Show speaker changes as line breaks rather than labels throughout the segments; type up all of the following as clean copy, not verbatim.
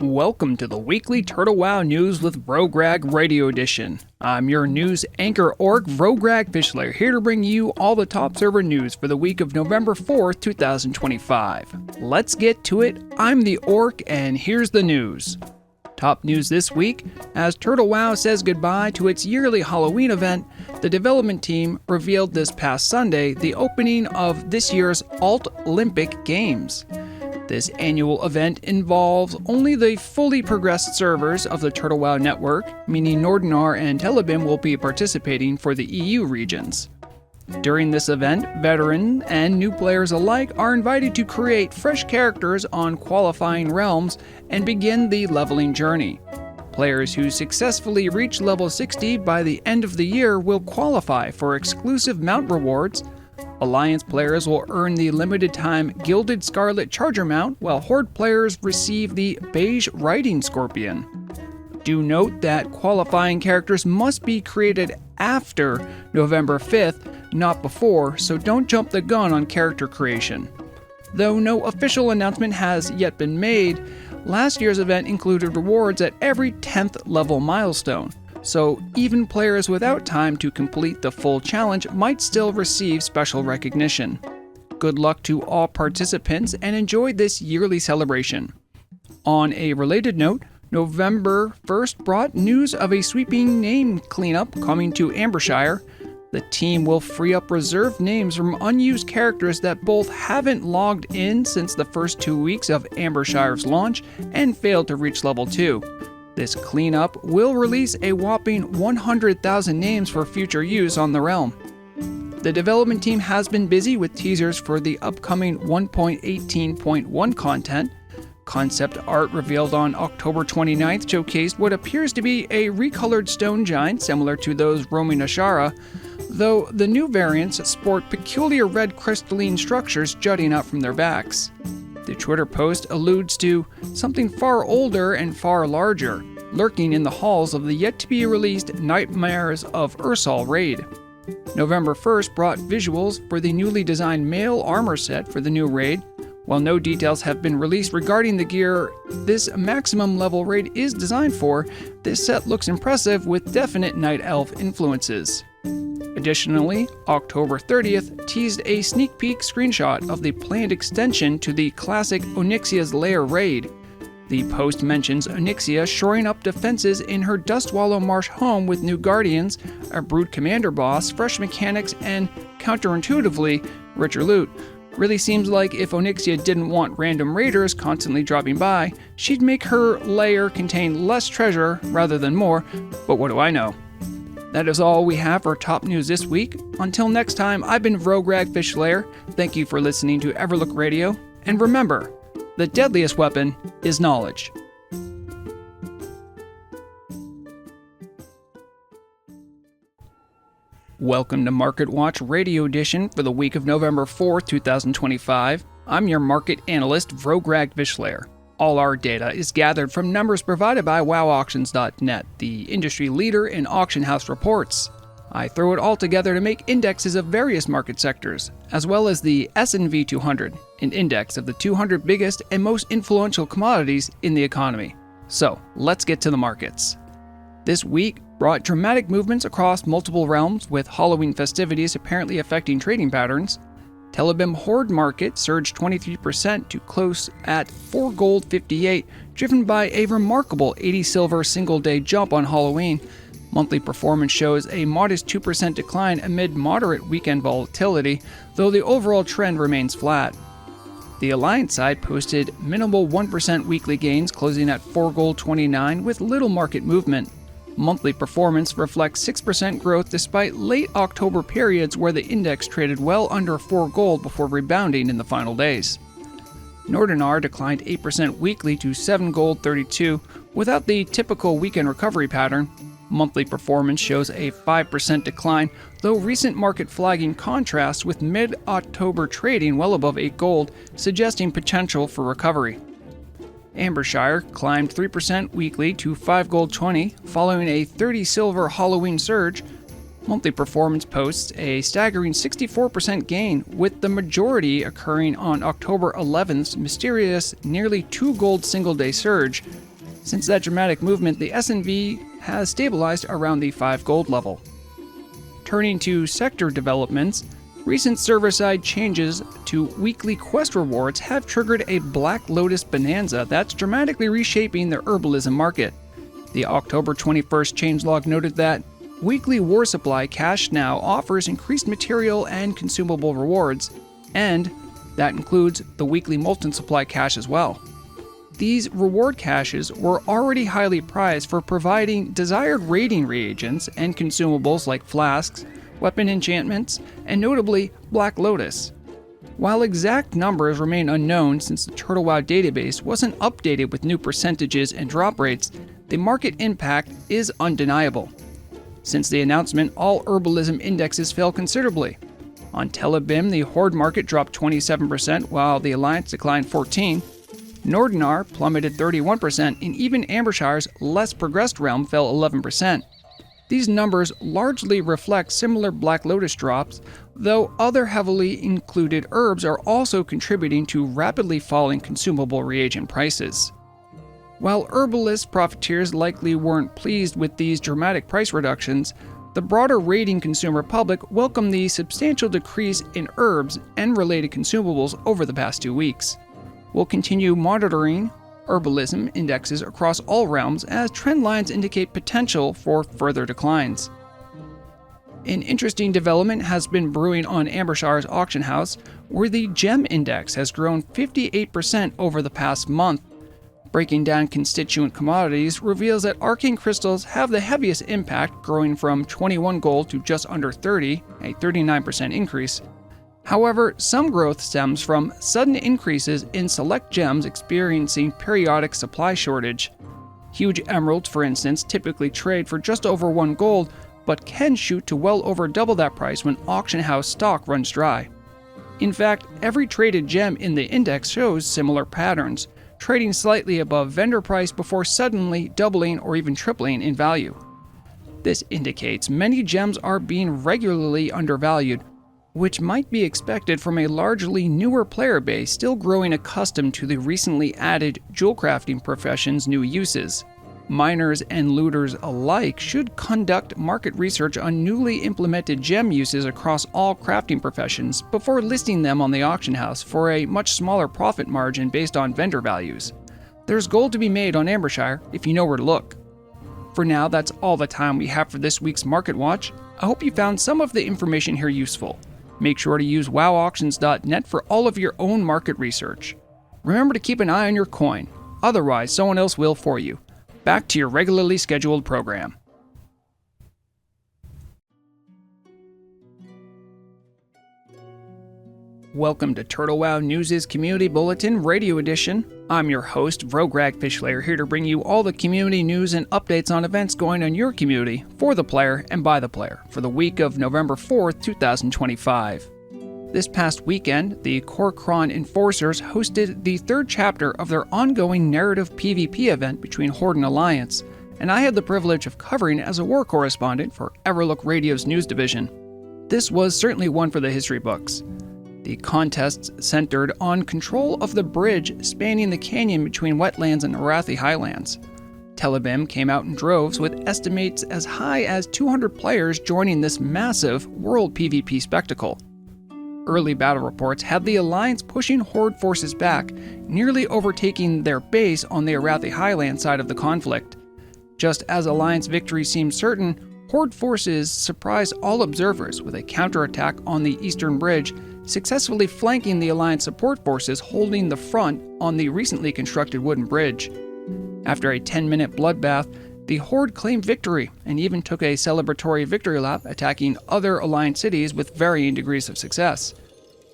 Welcome to the weekly Turtle Wow News with Vrograg Radio Edition. I'm your news anchor orc, Vrograg Fishslayer, here to bring you all the top server news for the week of November 4th, 2025. Let's get to it. I'm the orc, and here's the news. Top news this week, as Turtle Wow says goodbye to its yearly Halloween event, the development team revealed this past Sunday the opening of this year's Alt-Olympic Games. This annual event involves only the fully progressed servers of the Turtle Wow network, meaning Northshire and Telebim will be participating for the EU regions. During this event, veteran and new players alike are invited to create fresh characters on qualifying realms and begin the leveling journey. Players who successfully reach level 60 by the end of the year will qualify for exclusive mount rewards. Alliance players will earn the limited-time Gilded Scarlet Charger mount, while Horde players receive the Beige Riding Scorpion. Do note that qualifying characters must be created after November 5th, not before, so don't jump the gun on character creation. Though no official announcement has yet been made, last year's event included rewards at every 10th level milestone. So even players without time to complete the full challenge might still receive special recognition. Good luck to all participants and enjoy this yearly celebration. On a related note, November 1st brought news of a sweeping name cleanup coming to Ambershire. The team will free up reserved names from unused characters that both haven't logged in since the first 2 weeks of Ambershire's launch and failed to reach level 2. This cleanup will release a whopping 100,000 names for future use on the realm. The development team has been busy with teasers for the upcoming 1.18.1 content. Concept art revealed on October 29th showcased what appears to be a recolored stone giant similar to those roaming Ashara, though the new variants sport peculiar red crystalline structures jutting out from their backs. The Twitter post alludes to something far older and far larger, lurking in the halls of the yet-to-be-released Nightmares of Ursal raid. November 1st brought visuals for the newly designed male armor set for the new raid. While no details have been released regarding the gear this maximum level raid is designed for, this set looks impressive with definite Night Elf influences. Additionally, October 30th teased a sneak peek screenshot of the planned extension to the classic Onyxia's Lair raid. The post mentions Onyxia shoring up defenses in her Dustwallow Marsh home with new guardians, a brood commander boss, fresh mechanics, and, counterintuitively, richer loot. Really seems like if Onyxia didn't want random raiders constantly dropping by, she'd make her lair contain less treasure rather than more, but what do I know? That is all we have for top news this week. Until next time, I've been Vrograg Fishslayer. Thank you for listening to Everlook Radio, and remember, the deadliest weapon is knowledge. Welcome to Market Watch Radio Edition for the week of November 4th, 2025. I'm your market analyst, Vrograg Fishslayer. All our data is gathered from numbers provided by WowAuctions.net, the industry leader in auction house reports. I throw it all together to make indexes of various market sectors, as well as the S&V 200, an index of the 200 biggest and most influential commodities in the economy. So, let's get to the markets. This week brought dramatic movements across multiple realms, with Halloween festivities apparently affecting trading patterns. Telebim Horde market surged 23% to close at 4 gold 58, driven by a remarkable 80 silver single-day jump on Halloween. Monthly performance shows a modest 2% decline amid moderate weekend volatility, though the overall trend remains flat. The Alliance side posted minimal 1% weekly gains, closing at 4 gold 29 with little market movement. Monthly performance reflects 6% growth despite late October periods where the index traded well under 4 gold before rebounding in the final days. Northshire declined 8% weekly to 7 gold 32 without the typical weekend recovery pattern. Monthly performance shows a 5% decline, though recent market flagging contrasts with mid-October trading well above 8 gold, suggesting potential for recovery. Ambershire climbed 3% weekly to 5 gold 20 following a 30 silver Halloween surge. Monthly performance posts a staggering 64% gain, with the majority occurring on October 11th's mysterious nearly 2 gold single-day surge. Since that dramatic movement, the S&V has stabilized around the 5 gold level. Turning to sector developments, recent server-side changes to weekly quest rewards have triggered a Black Lotus bonanza that's dramatically reshaping the herbalism market. The October 21st changelog noted that weekly war supply cache now offers increased material and consumable rewards, and that includes the weekly molten supply cache as well. These reward caches were already highly prized for providing desired raiding reagents and consumables like flasks, weapon enchantments, and notably Black Lotus. While exact numbers remain unknown since the TurtleWow database wasn't updated with new percentages and drop rates, the market impact is undeniable. Since the announcement, all herbalism indexes fell considerably. On Telebim, the Horde market dropped 27%, while the Alliance declined 14%. Nordinar plummeted 31%, and even Ambershire's less progressed realm fell 11%. These numbers largely reflect similar Black Lotus drops, though other heavily included herbs are also contributing to rapidly falling consumable reagent prices. While herbalist profiteers likely weren't pleased with these dramatic price reductions, the broader raiding consumer public welcomed the substantial decrease in herbs and related consumables over the past 2 weeks. We'll continue monitoring herbalism indexes across all realms as trend lines indicate potential for further declines. An interesting development has been brewing on Ambershire's auction house, where the gem index has grown 58% over the past month. Breaking down constituent commodities reveals that arcane crystals have the heaviest impact, growing from 21 gold to just under 30, a 39% increase. However, some growth stems from sudden increases in select gems experiencing periodic supply shortage. Huge emeralds, for instance, typically trade for just over 1 gold, but can shoot to well over double that price when auction house stock runs dry. In fact, every traded gem in the index shows similar patterns, trading slightly above vendor price before suddenly doubling or even tripling in value. This indicates many gems are being regularly undervalued, which might be expected from a largely newer player base still growing accustomed to the recently added jewel crafting profession's new uses. Miners and looters alike should conduct market research on newly implemented gem uses across all crafting professions before listing them on the auction house for a much smaller profit margin based on vendor values. There's gold to be made on Ambershire if you know where to look. For now, that's all the time we have for this week's Market Watch. I hope you found some of the information here useful. Make sure to use wowauctions.net for all of your own market research. Remember to keep an eye on your coin, otherwise someone else will for you. Back to your regularly scheduled program. Welcome to TurtleWow News' Community Bulletin Radio Edition. I'm your host, Vrograg Fishslayer, here to bring you all the community news and updates on events going on your community, for the player and by the player, for the week of November 4th, 2025. This past weekend, the Korkron Enforcers hosted the 3rd chapter of their ongoing narrative PvP event between Horde and Alliance, and I had the privilege of covering as a war correspondent for Everlook Radio's news division. This was certainly one for the history books. The contests centered on control of the bridge spanning the canyon between wetlands and Arathi Highlands. Telebim came out in droves with estimates as high as 200 players joining this massive world PvP spectacle. Early battle reports had the Alliance pushing Horde forces back, nearly overtaking their base on the Arathi Highlands side of the conflict. Just as Alliance victory seemed certain, Horde forces surprised all observers with a counterattack on the eastern bridge, successfully flanking the Alliance support forces holding the front on the recently constructed wooden bridge. After a 10-minute bloodbath, the Horde claimed victory and even took a celebratory victory lap, attacking other Alliance cities with varying degrees of success.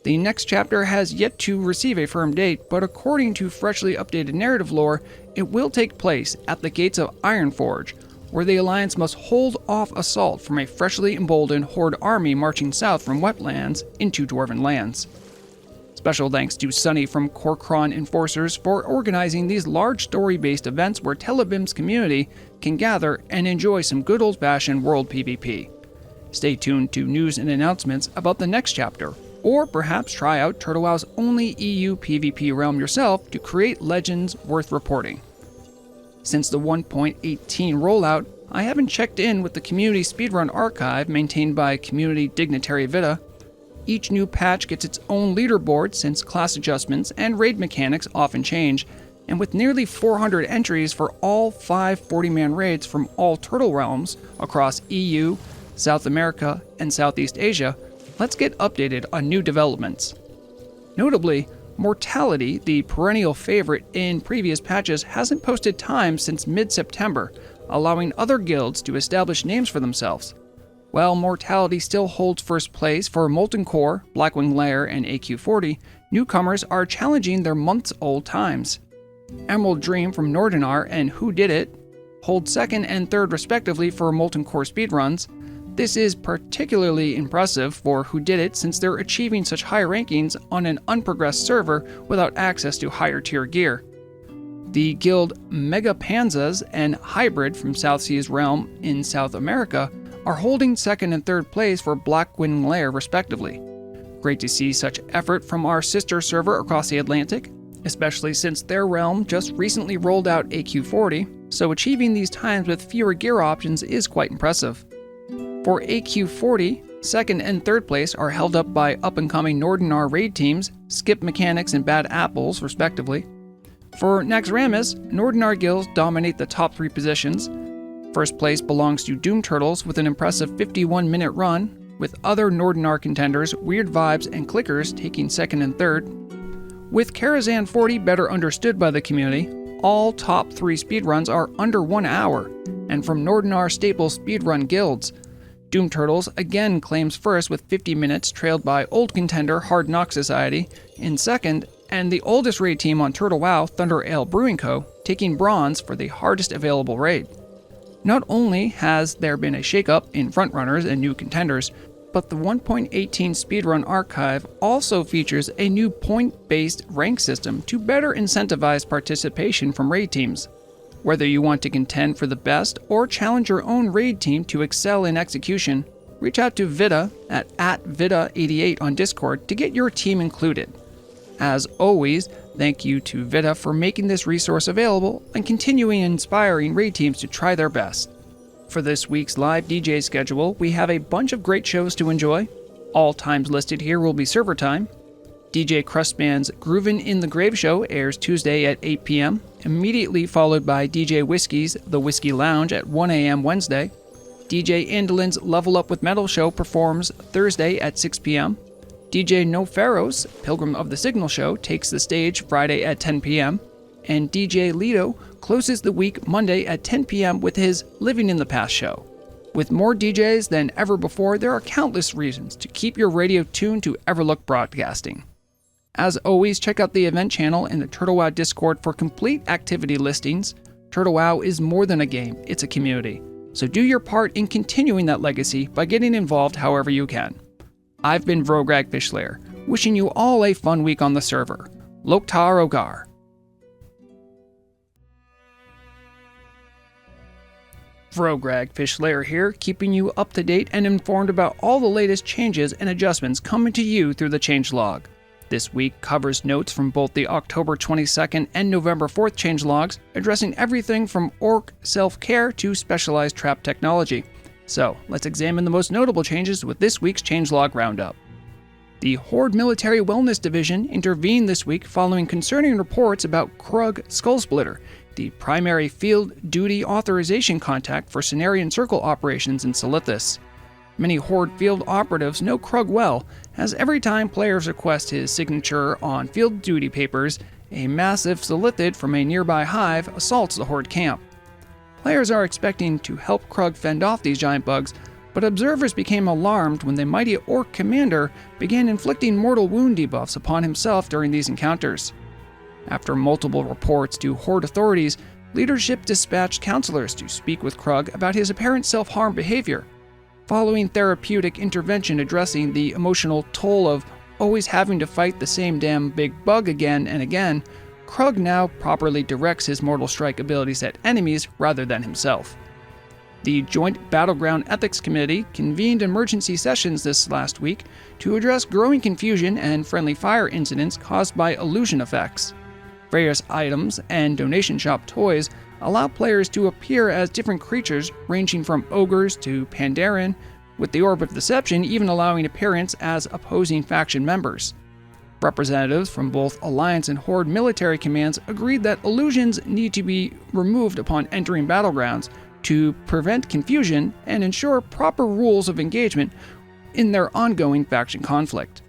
The next chapter has yet to receive a firm date, but according to freshly updated narrative lore, it will take place at the gates of Ironforge, where the Alliance must hold off assault from a freshly emboldened Horde army marching south from wetlands into Dwarven lands. Special thanks to Sunny from Korkron Enforcers for organizing these large story-based events where Telebim's community can gather and enjoy some good old-fashioned world PvP. Stay tuned to news and announcements about the next chapter, or perhaps try out TurtleWow's only EU PvP realm yourself to create legends worth reporting. Since the 1.18 rollout, I haven't checked in with the community speedrun archive maintained by community dignitary Vita. Each new patch gets its own leaderboard since class adjustments and raid mechanics often change, and with nearly 400 entries for all 5 40-man raids from all turtle realms across EU, South America, and Southeast Asia, let's get updated on new developments. Notably, Mortality, the perennial favorite in previous patches, hasn't posted times since mid-September, allowing other guilds to establish names for themselves. While Mortality still holds first place for Molten Core, Blackwing Lair, and AQ40, newcomers are challenging their months-old times. Emerald Dream from Nordinar and Who Did It hold second and third respectively for Molten Core speedruns. This is particularly impressive for Who Did It since they're achieving such high rankings on an unprogressed server without access to higher tier gear. The guild Mega Panzas and Hybrid from Southsea's Realm in South America are holding second and third place for Blackwing Lair respectively. Great to see such effort from our sister server across the Atlantic, especially since their realm just recently rolled out AQ40, so achieving these times with fewer gear options is quite impressive. For AQ40, second and third place are held up by up-and-coming Nordinar raid teams, Skip Mechanics and Bad Apples, respectively. For Naxxramas, Nordinar guilds dominate the top 3 positions. First place belongs to Doom Turtles with an impressive 51-minute run, with other Nordinar contenders, Weird Vibes and Clickers taking second and third. With Karazhan 40 better understood by the community, all top 3 speedruns are under 1 hour, and from Nordinar staple speedrun guilds. Doom Turtles again claims first with 50 minutes, trailed by old contender Hard Knock Society in second, and the oldest raid team on Turtle WoW, Thunder Ale Brewing Co., taking bronze for the hardest available raid. Not only has there been a shakeup in frontrunners and new contenders, but the 1.18 speedrun archive also features a new point-based rank system to better incentivize participation from raid teams. Whether you want to contend for the best or challenge your own raid team to excel in execution, reach out to Vita at @Vita88 on Discord to get your team included. As always, thank you to Vita for making this resource available and continuing inspiring raid teams to try their best. For this week's live DJ schedule, we have a bunch of great shows to enjoy. All times listed here will be server time. DJ Crustman's Groovin' in the Grave show airs Tuesday at 8 p.m., immediately followed by DJ Whiskey's The Whiskey Lounge at 1 a.m. Wednesday. DJ Andolin's Level Up with Metal show performs Thursday at 6 p.m. DJ No Pharaoh's Pilgrim of the Signal show takes the stage Friday at 10 p.m. And DJ Lido closes the week Monday at 10 p.m. with his Living in the Past show. With more DJs than ever before, there are countless reasons to keep your radio tuned to Everlook Broadcasting. As always, check out the event channel in the Turtle WoW Discord for complete activity listings. Turtle WoW is more than a game, it's a community. So do your part in continuing that legacy by getting involved however you can. I've been Vrograg Fishslayer, wishing you all a fun week on the server. Loktar Ogar. Vrograg Fishslayer here, keeping you up to date and informed about all the latest changes and adjustments coming to you through the Changelog. This week covers notes from both the October 22nd and November 4th changelogs, addressing everything from orc self-care to specialized trap technology. So, let's examine the most notable changes with this week's changelog roundup. The Horde Military Wellness Division intervened this week following concerning reports about Krug Skullsplitter, the primary field duty authorization contact for Cenarian Circle operations in Silithus. Many Horde field operatives know Krug well, as every time players request his signature on field duty papers, a massive Silithid from a nearby hive assaults the Horde camp. Players are expecting to help Krug fend off these giant bugs, but observers became alarmed when the mighty Orc commander began inflicting mortal wound debuffs upon himself during these encounters. After multiple reports to Horde authorities, leadership dispatched counselors to speak with Krug about his apparent self-harm behavior. Following therapeutic intervention addressing the emotional toll of always having to fight the same damn big bug again and again, Krug now properly directs his Mortal Strike abilities at enemies rather than himself. The Joint Battleground Ethics Committee convened emergency sessions this last week to address growing confusion and friendly fire incidents caused by illusion effects. Various items and donation shop toys allow players to appear as different creatures ranging from ogres to Pandaren, with the Orb of Deception even allowing appearance as opposing faction members. Representatives from both Alliance and Horde military commands agreed that illusions need to be removed upon entering battlegrounds to prevent confusion and ensure proper rules of engagement in their ongoing faction conflict.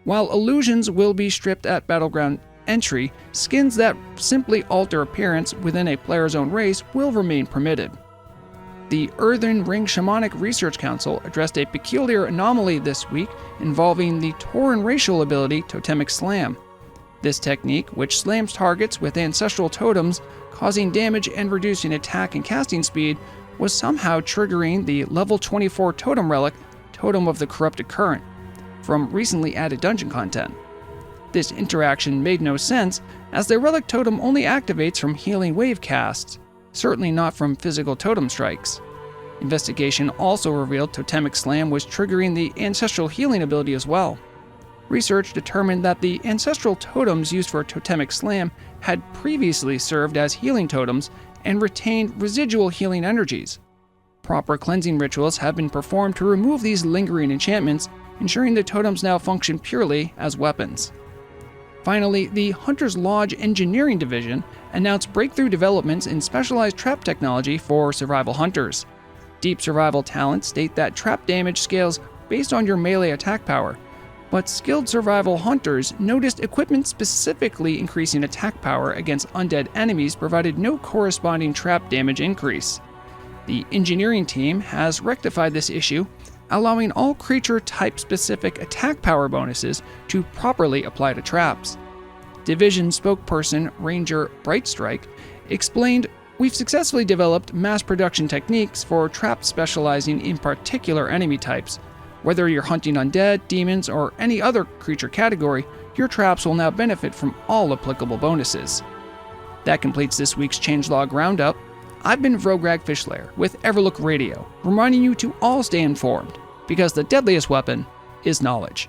While illusions will be stripped at battleground entry, skins that simply alter appearance within a player's own race will remain permitted. The Earthen Ring Shamanic Research Council addressed a peculiar anomaly this week involving the Tauren racial ability Totemic Slam. This technique, which slams targets with ancestral totems, causing damage and reducing attack and casting speed, was somehow triggering the level 24 totem relic, Totem of the Corrupted Current, from recently added dungeon content. This interaction made no sense, as the relic totem only activates from healing wave casts, certainly not from physical totem strikes. Investigation also revealed Totemic Slam was triggering the ancestral healing ability as well. Research determined that the ancestral totems used for Totemic Slam had previously served as healing totems and retained residual healing energies. Proper cleansing rituals have been performed to remove these lingering enchantments, ensuring the totems now function purely as weapons. Finally, the Hunter's Lodge Engineering Division announced breakthrough developments in specialized trap technology for survival hunters. Deep survival talents state that trap damage scales based on your melee attack power, but skilled survival hunters noticed equipment specifically increasing attack power against undead enemies provided no corresponding trap damage increase. The engineering team has rectified this issue, allowing all creature type-specific attack power bonuses to properly apply to traps. Division spokesperson Ranger Brightstrike explained, "We've successfully developed mass production techniques for traps specializing in particular enemy types. Whether you're hunting undead, demons, or any other creature category, your traps will now benefit from all applicable bonuses." That completes this week's Changelog Roundup. I've been Vrograg Fishslayer with Everlook Radio, reminding you to all stay informed, because the deadliest weapon is knowledge.